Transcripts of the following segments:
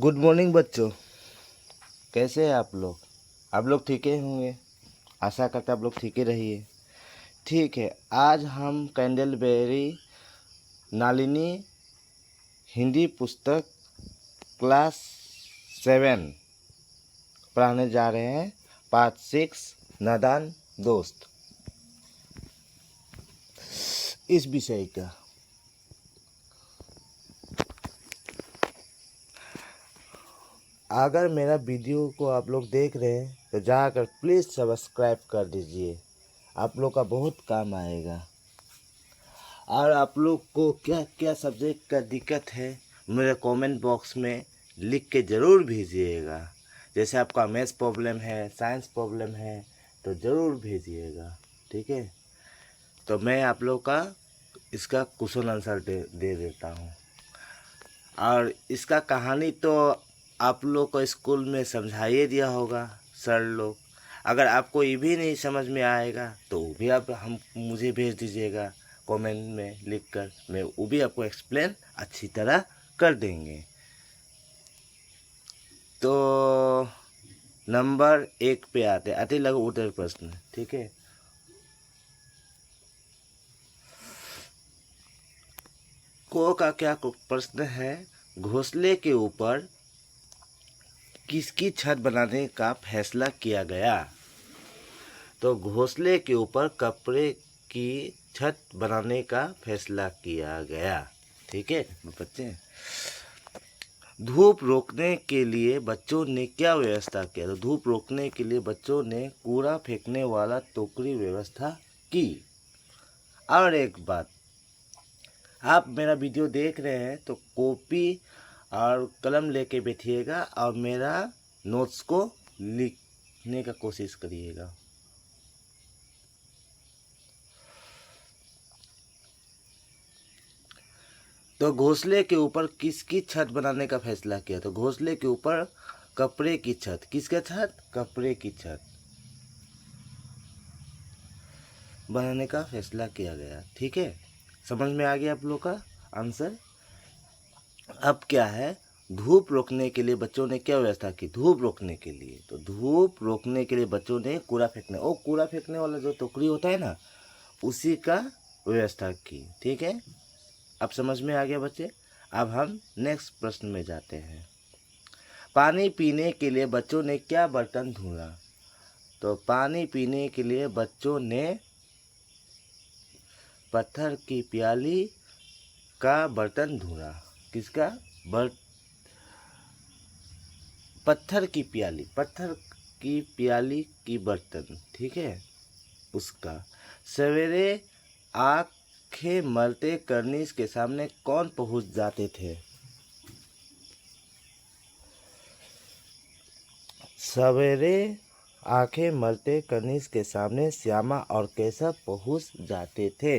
Good morning बच्चों। कैसे हैं आप लोग? आप लोग ठीक ही होंगे। आशा करता आप लोग ठीक ही रहिए। ठीक है, आज हम कैंडलबेरी नालिनी हिंदी पुस्तक क्लास 7 पढ़ाने जा रहे हैं। पार्ट 6 नादान दोस्त, इस विषय का। अगर मेरा वीडियो को आप लोग देख रहे हैं तो जाकर प्लीज़ सब्सक्राइब कर दीजिए, आप लोग का बहुत काम आएगा। और आप लोग को क्या क्या सब्जेक्ट का दिक्कत है मेरे कमेंट बॉक्स में लिख के ज़रूर भेजिएगा। जैसे आपका मैथ्स प्रॉब्लम है, साइंस प्रॉब्लम है, तो ज़रूर भेजिएगा। ठीक है, तो मैं आप लोग का इसका क्वेश्चन आंसर दे देता हूँ। और इसका कहानी तो आप लोग को स्कूल में समझाइए दिया होगा सर लोग। अगर आपको ये भी नहीं समझ में आएगा तो वो भी आप मुझे भेज दीजिएगा कमेंट में लिखकर, मैं वो भी आपको एक्सप्लेन अच्छी तरह कर देंगे। तो नंबर 1 पे आते लघु उत्तर प्रश्न। ठीक है, को का क्या प्रश्न है? घोंसले के ऊपर किसकी छत बनाने का फैसला किया गया? तो घोंसले के ऊपर कपड़े की छत बनाने का फैसला किया गया। ठीक है बच्चे, धूप रोकने के लिए बच्चों ने क्या व्यवस्था किया? तो धूप रोकने के लिए बच्चों ने कूड़ा फेंकने वाला टोकरी व्यवस्था की। और एक बात, आप मेरा वीडियो देख रहे हैं तो कॉपी और कलम लेके बैठिएगा और मेरा नोट्स को लिखने का कोशिश करिएगा। तो घोंसले के ऊपर किसकी छत बनाने का फैसला किया? तो घोंसले के ऊपर कपड़े की छत। किसका छत? कपड़े की छत बनाने का फैसला किया गया। ठीक है, समझ में आ गया आप लोग का आंसर। अब क्या है, धूप रोकने के लिए बच्चों ने क्या व्यवस्था की? धूप रोकने के लिए, तो धूप रोकने के लिए बच्चों ने कूड़ा फेंकने वाला जो टोकरी होता है ना, उसी का व्यवस्था की। ठीक है, अब समझ में आ गया बच्चे। अब हम नेक्स्ट प्रश्न में जाते हैं। पानी पीने के लिए बच्चों ने क्या बर्तन ढूंढा? तो पानी पीने के लिए बच्चों ने पत्थर की प्याली का बर्तन ढूंढा। किसका? पत्थर की प्याली की बर्तन। ठीक है, उसका। सवेरे आंखें मलते करनीस के सामने कौन पहुंच जाते थे? सवेरे आंखें मलते करनीस के सामने श्यामा और केशव पहुंच जाते थे।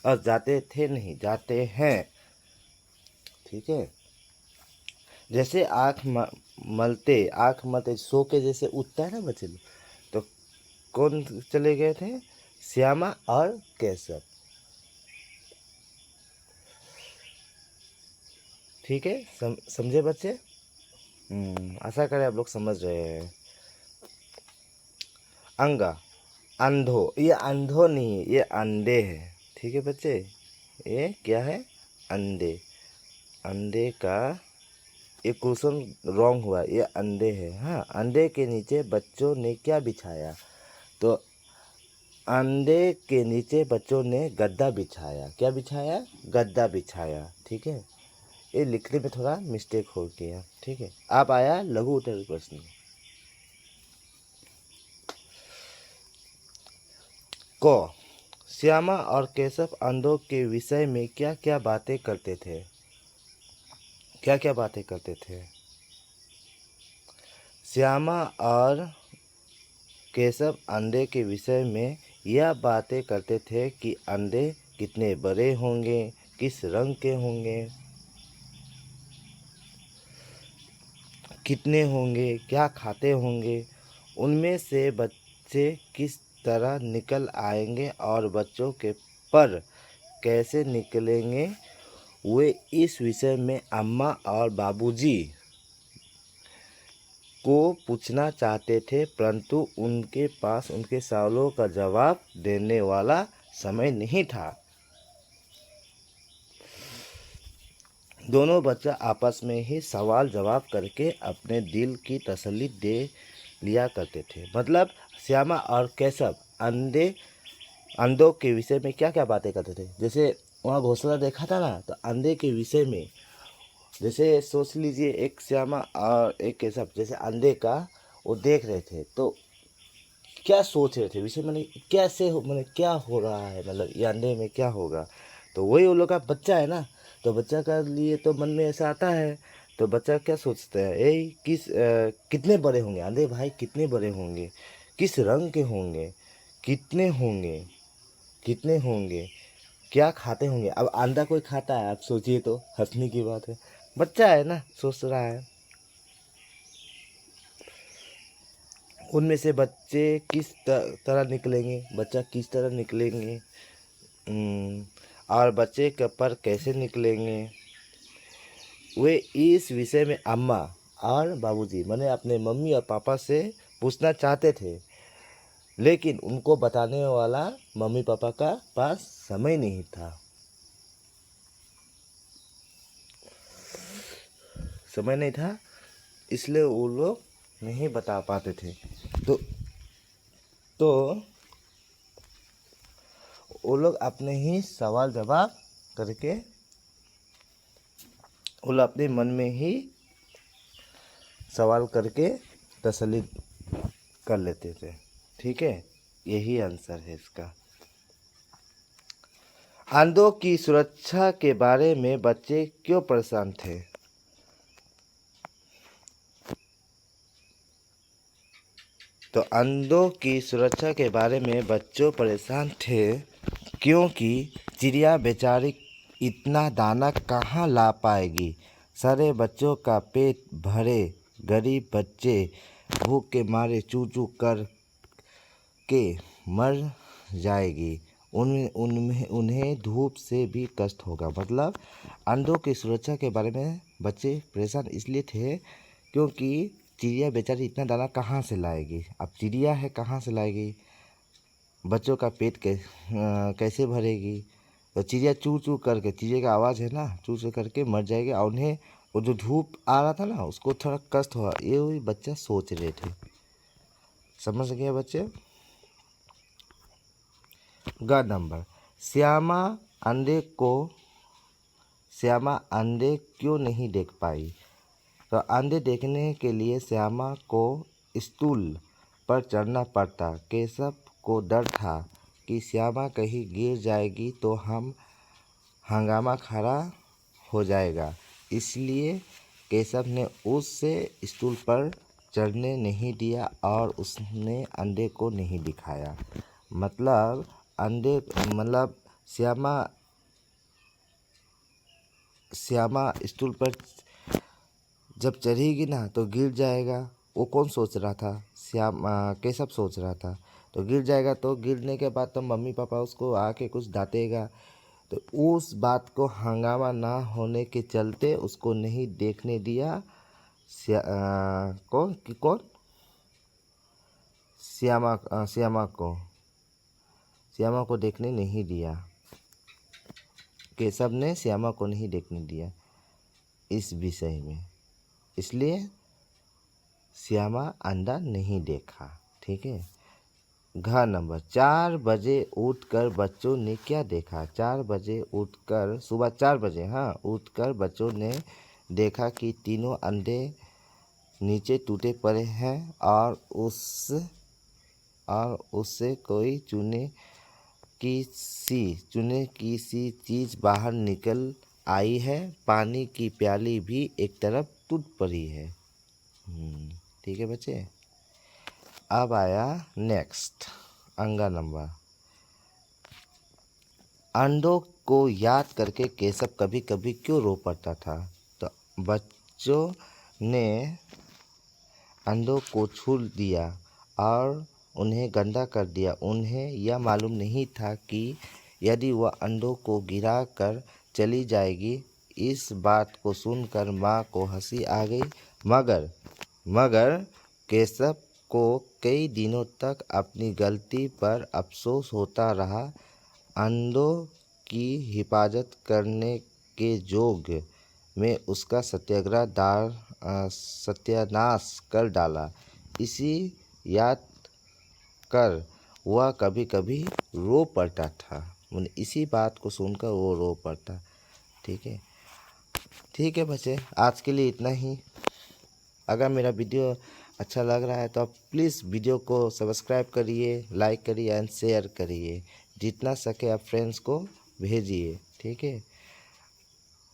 और जाते थे नहीं, जाते हैं। ठीक है, जैसे आँख मलते सो के जैसे उठता है ना बच्चे लोग, तो कौन चले गए थे? श्यामा और केशव। ठीक है, समझे बच्चे? आशा करें आप लोग समझ रहे हैं। अंधो, ये अंधो नहीं है, ये अंडे है। ठीक है बच्चे, ये क्या है? अंडे। अंडे का एक क्वेश्चन रॉन्ग हुआ, ये अंडे है। हाँ, अंडे के नीचे बच्चों ने क्या बिछाया? तो अंडे के नीचे बच्चों ने गद्दा बिछाया। क्या बिछाया? गद्दा बिछाया। ठीक है, ये लिखने में थोड़ा मिस्टेक हो गया। ठीक है, अब आया लघु उत्तर प्रश्न। को श्यामा और केशव अंधों के विषय में क्या क्या बातें करते थे? क्या क्या बातें करते थे? श्यामा और केशव अंडे के विषय में यह बातें करते थे कि अंडे कितने बड़े होंगे, किस रंग के होंगे, कितने होंगे, क्या खाते होंगे, उनमें से बच्चे किस तरह निकल आएंगे और बच्चों के पर कैसे निकलेंगे, वे इस विषय में अम्मा और बाबूजी को पूछना चाहते थे, परंतु उनके पास उनके सवालों का जवाब देने वाला समय नहीं था। दोनों बच्चा आपस में ही सवाल जवाब करके अपने दिल की तसल्ली दे लिया करते थे। मतलब श्यामा और केशव अंधों के विषय में क्या क्या बातें करते थे। जैसे वहाँ घोंसला देखा था ना, तो अंधे के विषय में जैसे सोच लीजिए एक श्यामा और एक केशव, जैसे अंधे का वो देख रहे थे तो क्या सोच रहे थे विषय, मैंने कैसे मैंने क्या हो रहा है, मतलब ये अंधे में क्या होगा। तो वही वो लोग का बच्चा है ना, तो बच्चा का लिए तो मन में ऐसा आता है। तो बच्चा क्या सोचता है, कितने बड़े होंगे अंधे भाई, कितने बड़े होंगे, किस रंग के होंगे, कितने होंगे, कितने होंगे, क्या खाते होंगे। अब अंडा कोई खाता है, आप सोचिए तो हंसने की बात है, बच्चा है ना सोच रहा है। उनमें से बच्चे किस तरह निकलेंगे, बच्चा किस तरह निकलेंगे, और बच्चे के पर कैसे निकलेंगे, वे इस विषय में अम्मा और बाबूजी मैंने अपने मम्मी और पापा से पूछना चाहते थे, लेकिन उनको बताने वाला मम्मी पापा का पास समय नहीं था। समय नहीं था, इसलिए वो लोग नहीं बता पाते थे। तो वो लोग अपने ही सवाल जवाब करके वो लोग अपने मन में ही सवाल करके तसल्ली कर लेते थे। ठीक है, यही आंसर है इसका। अंधों की सुरक्षा के बारे में बच्चे क्यों परेशान थे? तो अंधों की सुरक्षा के बारे में बच्चों परेशान थे क्योंकि चिड़िया बेचारी इतना दाना कहाँ ला पाएगी। सारे बच्चों का पेट भरे, गरीब बच्चे भूख के मारे चू चू कर के मर जाएगी। उन्हें धूप से भी कष्ट होगा। मतलब अंधों की सुरक्षा के बारे में बच्चे परेशान इसलिए थे क्योंकि चिड़िया बेचारी इतना दाना कहाँ से लाएगी। अब चिड़िया है, कहाँ से लाएगी, बच्चों का पेट कैसे भरेगी। तो चिड़िया चू चू करके, चिड़िया का आवाज़ है ना, चू चू करके मर जाएगी। और उन्हें वो जो धूप आ रहा था ना, उसको थोड़ा कष्ट हुआ। ये वही बच्चा सोच रहे थे। समझ गए बच्चे? ग नंबर, श्यामा अंधे क्यों नहीं देख पाई। तो अंधे देखने के लिए श्यामा को स्टूल पर चढ़ना पड़ता। केशव को डर था कि श्यामा कहीं गिर जाएगी तो हंगामा खड़ा हो जाएगा, इसलिए केशव ने उसे स्टूल पर चढ़ने नहीं दिया और उसने अंधे को नहीं दिखाया। मतलब श्यामा स्टूल पर जब चढ़ेगी ना तो गिर जाएगा। वो कौन सोच रहा था? केशव सोच रहा था। तो गिर जाएगा, तो गिरने के बाद तो मम्मी पापा उसको आके कुछ डांटेगा। तो उस बात को हंगामा ना होने के चलते उसको नहीं देखने दिया। कौन श्यामा को देखने नहीं दिया। केशव ने श्यामा को नहीं देखने दिया इस विषय में, इसलिए श्यामा अंधा नहीं देखा। ठीक है। घ नंबर, 4 बजे उठकर बच्चों ने क्या देखा। 4 बजे उठकर, सुबह 4 बजे उठकर बच्चों ने देखा कि तीनों अंडे नीचे टूटे पड़े हैं और उससे कोई चूने की सी चीज़ बाहर निकल आई है। पानी की प्याली भी एक तरफ टूट पड़ी है। ठीक है बच्चे। अब आया नेक्स्ट अंगा नंबर, अंडों को याद करके केशव कभी कभी क्यों रो पड़ता था। तो बच्चों ने अंडों को छू दिया और उन्हें गंदा कर दिया। उन्हें यह मालूम नहीं था कि यदि वह अंडों को गिरा कर चली जाएगी। इस बात को सुनकर माँ को हंसी आ गई, मगर मगर केशव को कई दिनों तक अपनी गलती पर अफसोस होता रहा। अंधों की हिफाजत करने के जोग में उसका सत्यानाश कर डाला। इसी याद कर वह कभी कभी रो पड़ता था। इसी बात को सुनकर वो रो पड़ता। ठीक है बच्चे, आज के लिए इतना ही। अगर मेरा वीडियो अच्छा लग रहा है तो आप प्लीज़ वीडियो को सब्सक्राइब करिए, लाइक करिए एंड शेयर करिए। जितना सके आप फ्रेंड्स को भेजिए। ठीक है,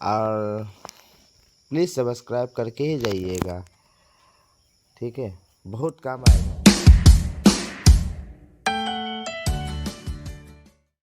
और प्लीज़ सब्सक्राइब करके ही जाइएगा। ठीक है, बहुत काम आएगा।